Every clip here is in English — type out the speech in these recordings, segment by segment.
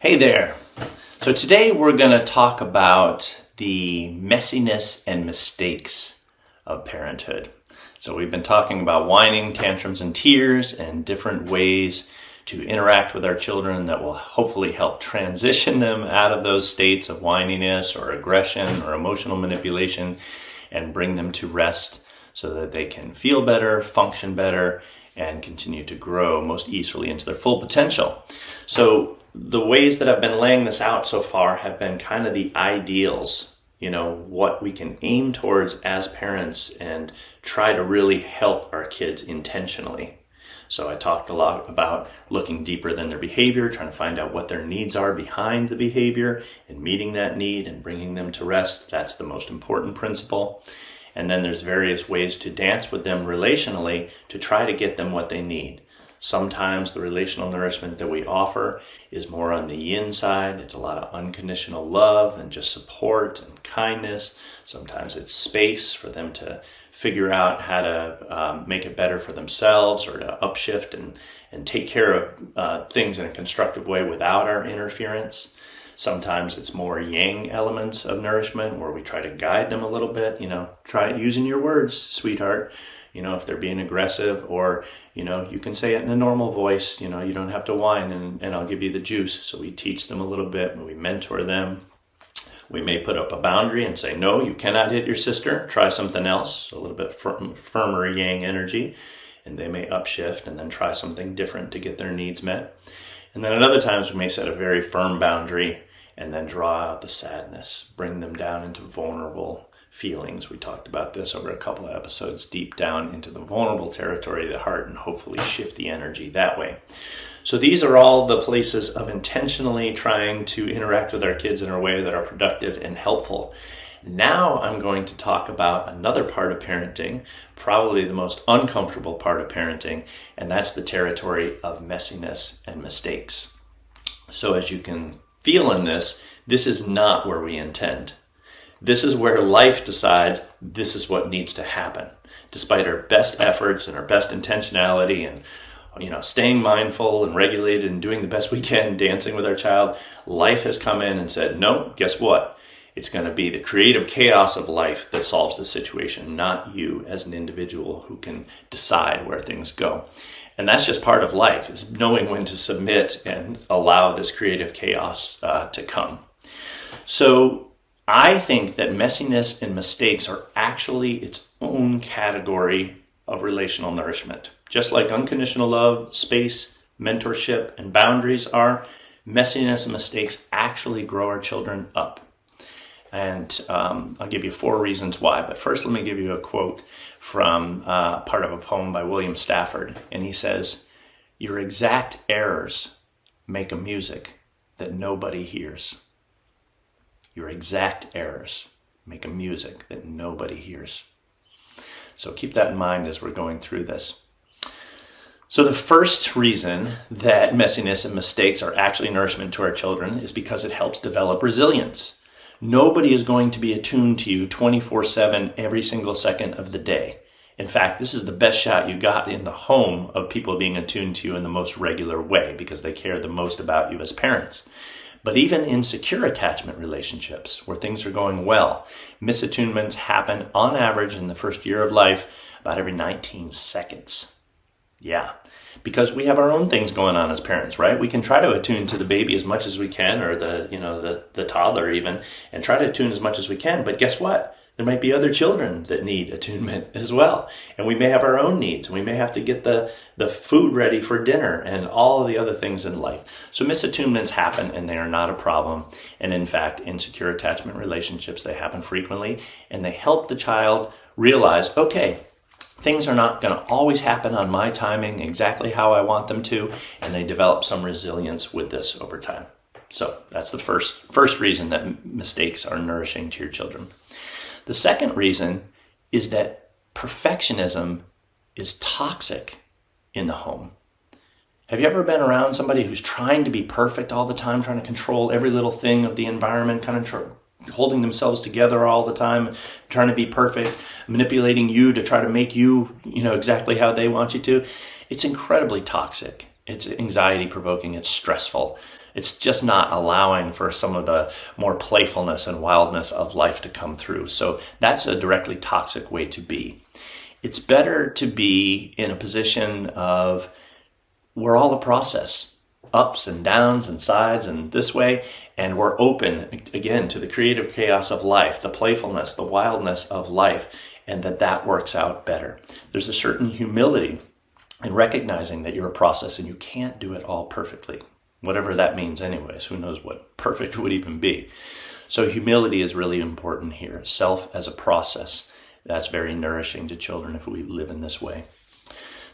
Hey there. So today we're going to talk about the messiness and mistakes of parenthood. So we've been talking about whining, tantrums, and tears and different ways to interact with our children that will hopefully help transition them out of those states of whininess or aggression or emotional manipulation and bring them to rest so that they can feel better, function better, and continue to grow most easily into their full potential. So the ways that I've been laying this out so far have been kind of the ideals, what we can aim towards as parents and try to really help our kids intentionally. So I talked a lot about looking deeper than their behavior, trying to find out what their needs are behind the behavior and meeting that need and bringing them to rest. That's the most important principle. And then there's various ways to dance with them relationally to try to get them what they need. Sometimes the relational nourishment that we offer is more on the inside. It's a lot of unconditional love and just support and kindness. Sometimes it's space for them to figure out how to make it better for themselves or to upshift and take care of things in a constructive way without our interference. Sometimes it's more yang elements of nourishment where we try to guide them a little bit, try using your words, sweetheart. If they're being aggressive or, you can say it in a normal voice, you don't have to whine and I'll give you the juice. So we teach them a little bit, we mentor them. We may put up a boundary and say, no, you cannot hit your sister. Try something else, a little bit firmer yang energy. And they may upshift and then try something different to get their needs met. And then at other times we may set a very firm boundary and then draw out the sadness, bring them down into vulnerable feelings. We talked about this over a couple of episodes, deep down into the vulnerable territory of the heart and hopefully shift the energy that way. So these are all the places of intentionally trying to interact with our kids in a way that are productive and helpful. Now I'm going to talk about another part of parenting, probably the most uncomfortable part of parenting, and that's the territory of messiness and mistakes. So as you can feel in this is not where we intend. This is where life decides this is what needs to happen. Despite our best efforts and our best intentionality and staying mindful and regulated and doing the best we can, dancing with our child, life has come in and said, no, guess what? It's going to be the creative chaos of life that solves the situation, not you as an individual who can decide where things go. And that's just part of life, is knowing when to submit and allow this creative chaos to come. So I think that messiness and mistakes are actually its own category of relational nourishment. Just like unconditional love, space, mentorship, and boundaries are, messiness and mistakes actually grow our children up. And I'll give you 4 reasons why. But first, let me give you a quote from part of a poem by William Stafford. And he says, "Your exact errors make a music that nobody hears." Your exact errors make a music that nobody hears. So keep that in mind as we're going through this. So the first reason that messiness and mistakes are actually nourishment to our children is because it helps develop resilience. Nobody is going to be attuned to you 24/7 every single second of the day. In fact, this is the best shot you got in the home of people being attuned to you in the most regular way because they care the most about you as parents. But even in secure attachment relationships where things are going well, misattunements happen on average in the first year of life about every 19 seconds. Yeah, because we have our own things going on as parents, right? We can try to attune to the baby as much as we can, or the toddler even, and try to attune as much as we can. But guess what? There might be other children that need attunement as well. And we may have our own needs. And we may have to get the food ready for dinner and all of the other things in life. So misattunements happen and they are not a problem. And in fact, in secure attachment relationships, they happen frequently. And they help the child realize, okay, things are not going to always happen on my timing exactly how I want them to. And they develop some resilience with this over time. So that's the first reason that mistakes are nourishing to your children. The second reason is that perfectionism is toxic in the home. Have you ever been around somebody who's trying to be perfect all the time, trying to control every little thing of the environment, kind of holding themselves together all the time, trying to be perfect, manipulating you to try to make you, exactly how they want you to? It's incredibly toxic. It's anxiety provoking, it's stressful. It's just not allowing for some of the more playfulness and wildness of life to come through. So that's a directly toxic way to be. It's better to be in a position of we're all a process, ups and downs and sides and this way, and we're open again to the creative chaos of life, the playfulness, the wildness of life, and that works out better. There's a certain humility in recognizing that you're a process and you can't do it all perfectly. Whatever that means anyways, who knows what perfect would even be. So humility is really important here. Self as a process. That's very nourishing to children if we live in this way.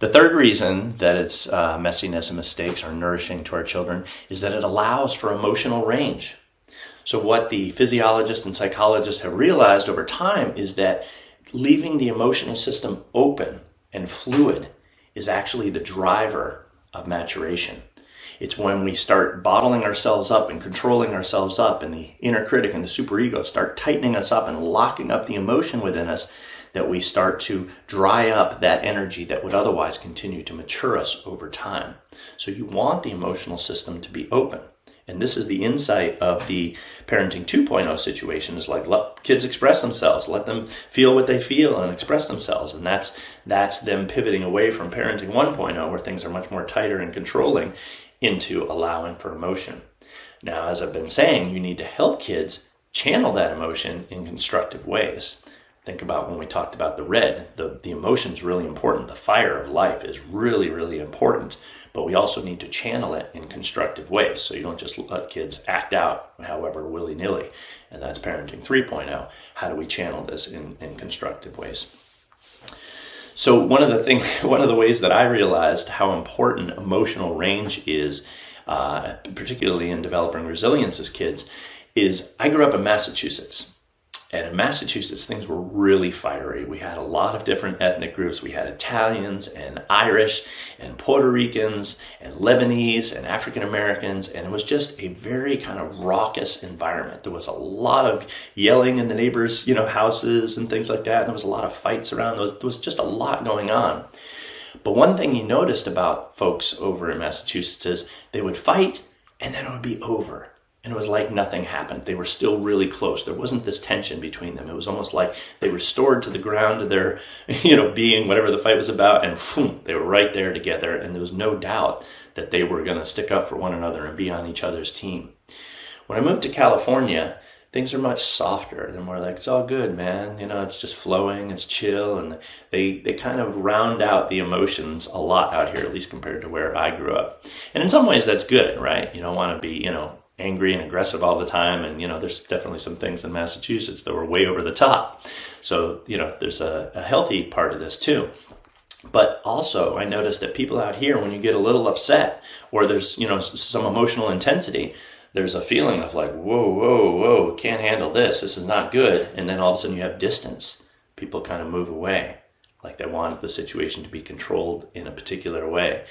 The third reason that it's messiness and mistakes are nourishing to our children is that it allows for emotional range. So what the physiologists and psychologists have realized over time is that leaving the emotional system open and fluid is actually the driver of maturation. It's when we start bottling ourselves up and controlling ourselves up, and the inner critic and the superego start tightening us up and locking up the emotion within us, that we start to dry up that energy that would otherwise continue to mature us over time. So you want the emotional system to be open. And this is the insight of the Parenting 2.0 situation, is like, let kids express themselves, let them feel what they feel and express themselves. And that's them pivoting away from Parenting 1.0, where things are much more tighter and controlling, into allowing for emotion. Now, as I've been saying, you need to help kids channel that emotion in constructive ways. Think about when we talked about the red, the emotion is really important. The fire of life is really, really important. But we also need to channel it in constructive ways. So you don't just let kids act out however willy-nilly. And that's Parenting 3.0. How do we channel this in constructive ways? So one of the ways that I realized how important emotional range is, particularly in developing resilience as kids, is I grew up in Massachusetts. And in Massachusetts, things were really fiery. We had a lot of different ethnic groups. We had Italians and Irish and Puerto Ricans and Lebanese and African Americans. And it was just a very kind of raucous environment. There was a lot of yelling in the neighbors' houses and things like that. And there was a lot of fights around. There was just a lot going on. But one thing you noticed about folks over in Massachusetts is they would fight and then it would be over. And it was like nothing happened. They were still really close. There wasn't this tension between them. It was almost like they restored to the ground to their, being, whatever the fight was about, and boom, they were right there together. And there was no doubt that they were going to stick up for one another and be on each other's team. When I moved to California, things are much softer. They're more like, it's all good, man. It's just flowing, it's chill. And they kind of round out the emotions a lot out here, at least compared to where I grew up. And in some ways that's good, right? You don't want to be, angry and aggressive all the time. And, there's definitely some things in Massachusetts that were way over the top. So, there's a healthy part of this too. But also I noticed that people out here, when you get a little upset or there's, some emotional intensity, there's a feeling of like, whoa, can't handle this. This is not good. And then all of a sudden you have distance. People kind of move away, like they want the situation to be controlled in a particular way.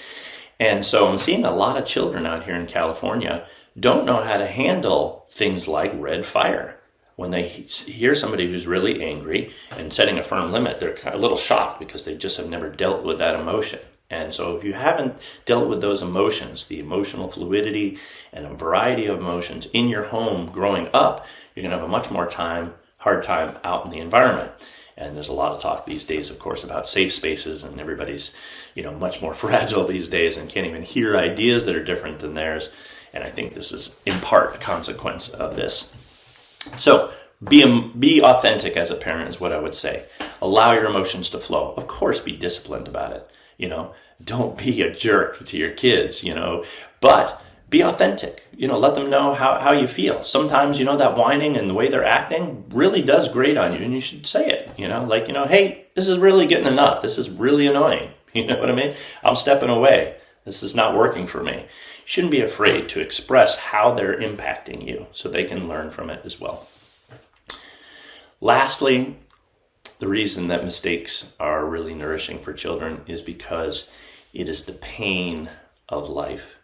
And so I'm seeing a lot of children out here in California don't know how to handle things like red fire. When they hear somebody who's really angry and setting a firm limit, they're a little shocked because they just have never dealt with that emotion. And so if you haven't dealt with those emotions, the emotional fluidity and a variety of emotions in your home growing up, you're going to have a much more hard time out in the environment. And there's a lot of talk these days, of course, about safe spaces, and everybody's, much more fragile these days and can't even hear ideas that are different than theirs. And I think this is in part a consequence of this. So be authentic as a parent is what I would say. Allow your emotions to flow. Of course, be disciplined about it. Don't be a jerk to your kids, but be authentic. Let them know how you feel. Sometimes, that whining and the way they're acting really does grate on you, and you should say it, hey, this is really getting enough. This is really annoying. You know what I mean? I'm stepping away. This is not working for me. You shouldn't be afraid to express how they're impacting you so they can learn from it as well. Lastly, the reason that mistakes are really nourishing for children is because it is the pain of life,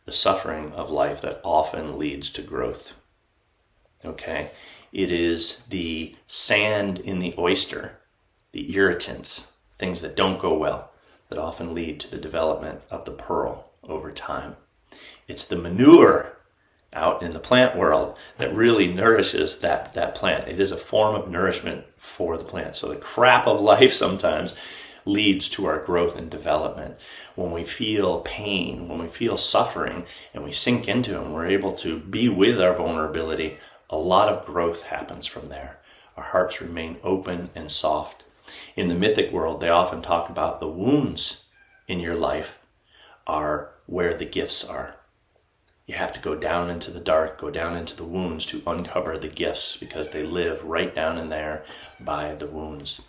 the suffering of life that often leads to growth. Okay? It is the sand in the oyster, the irritants, things that don't go well, that often lead to the development of the pearl over time. It's the manure out in the plant world that really nourishes that plant. It is a form of nourishment for the plant. So the crap of life sometimes leads to our growth and development. When we feel pain, when we feel suffering, and we sink into it, and we're able to be with our vulnerability, a lot of growth happens from there. Our hearts remain open and soft. In the mythic world, they often talk about the wounds in your life are where the gifts are. You have to go down into the dark, go down into the wounds to uncover the gifts, because they live right down in there by the wounds.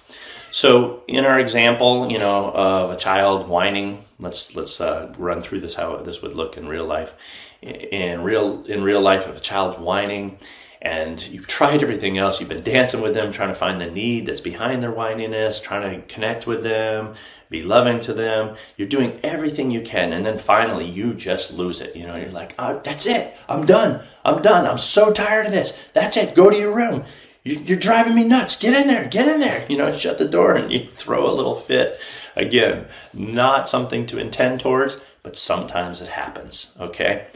So in our example, of a child whining, let's run through this, how this would look in real life. In real life, if a child's whining and you've tried everything else, you've been dancing with them, trying to find the need that's behind their whininess, trying to connect with them, be loving to them. You're doing everything you can, and then finally you just lose it. You're like, oh, that's it. I'm done. I'm so tired of this. That's it. Go to your room. You're driving me nuts. Get in there. Shut the door and you throw a little fit. Again, not something to intend towards, but sometimes it happens. Okay.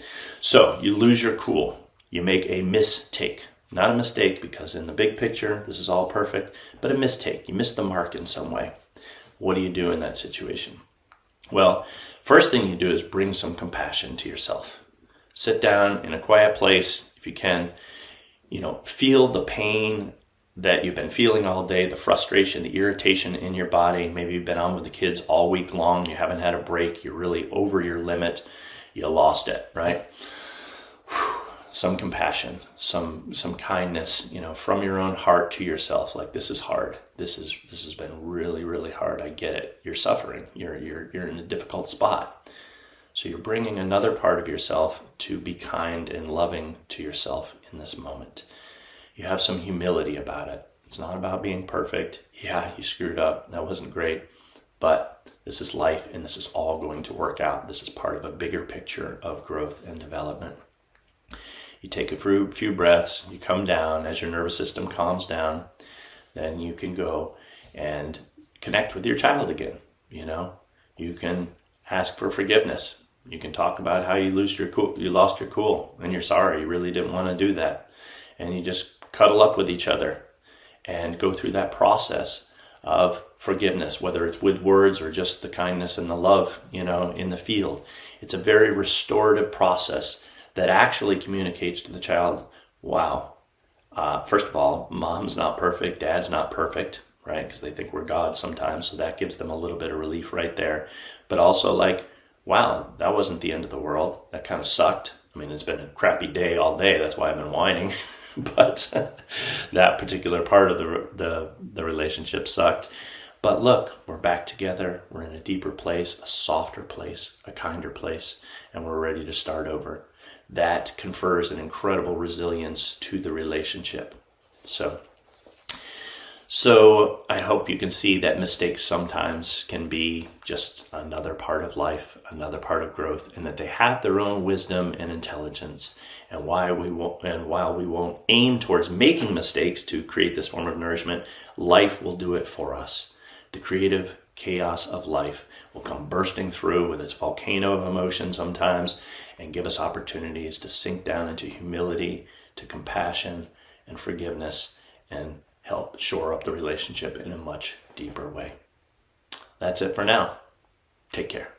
So you lose your cool. You make a mistake. Not a mistake, because in the big picture, this is all perfect, but a mistake. You missed the mark in some way. What do you do in that situation? Well, first thing you do is bring some compassion to yourself. Sit down in a quiet place, if you can. Feel the pain that you've been feeling all day, the frustration, the irritation in your body. Maybe you've been on with the kids all week long. You haven't had a break. You're really over your limit. You lost it, right? Some compassion, some kindness, from your own heart to yourself. Like, this is hard. This has been really, really hard. I get it. You're suffering. You're in a difficult spot. So you're bringing another part of yourself to be kind and loving to yourself in this moment. You have some humility about it. It's not about being perfect. Yeah, you screwed up. That wasn't great. But this is life, and this is all going to work out. This is part of a bigger picture of growth and development. You take a few breaths, you come down. As your nervous system calms down, then you can go and connect with your child again. You can ask for forgiveness. You can talk about how you lost your cool, and you're sorry. You really didn't want to do that. And you just cuddle up with each other and go through that process of forgiveness, whether it's with words or just the kindness and the love, in the field. It's a very restorative process that actually communicates to the child, wow, first of all, mom's not perfect, dad's not perfect, right? Because they think we're God sometimes, so that gives them a little bit of relief right there. But also like, wow, that wasn't the end of the world. That kind of sucked. I mean, it's been a crappy day all day. That's why I've been whining. But that particular part of the relationship sucked. But look, we're back together. We're in a deeper place, a softer place, a kinder place, and we're ready to start over. That confers an incredible resilience to the relationship. So I hope you can see that mistakes sometimes can be just another part of life, another part of growth, and that they have their own wisdom and intelligence. And while we won't aim towards making mistakes to create this form of nourishment, life will do it for us. The creative chaos of life will come bursting through with its volcano of emotion sometimes, and give us opportunities to sink down into humility, to compassion and forgiveness, and help shore up the relationship in a much deeper way. That's it for now. Take care.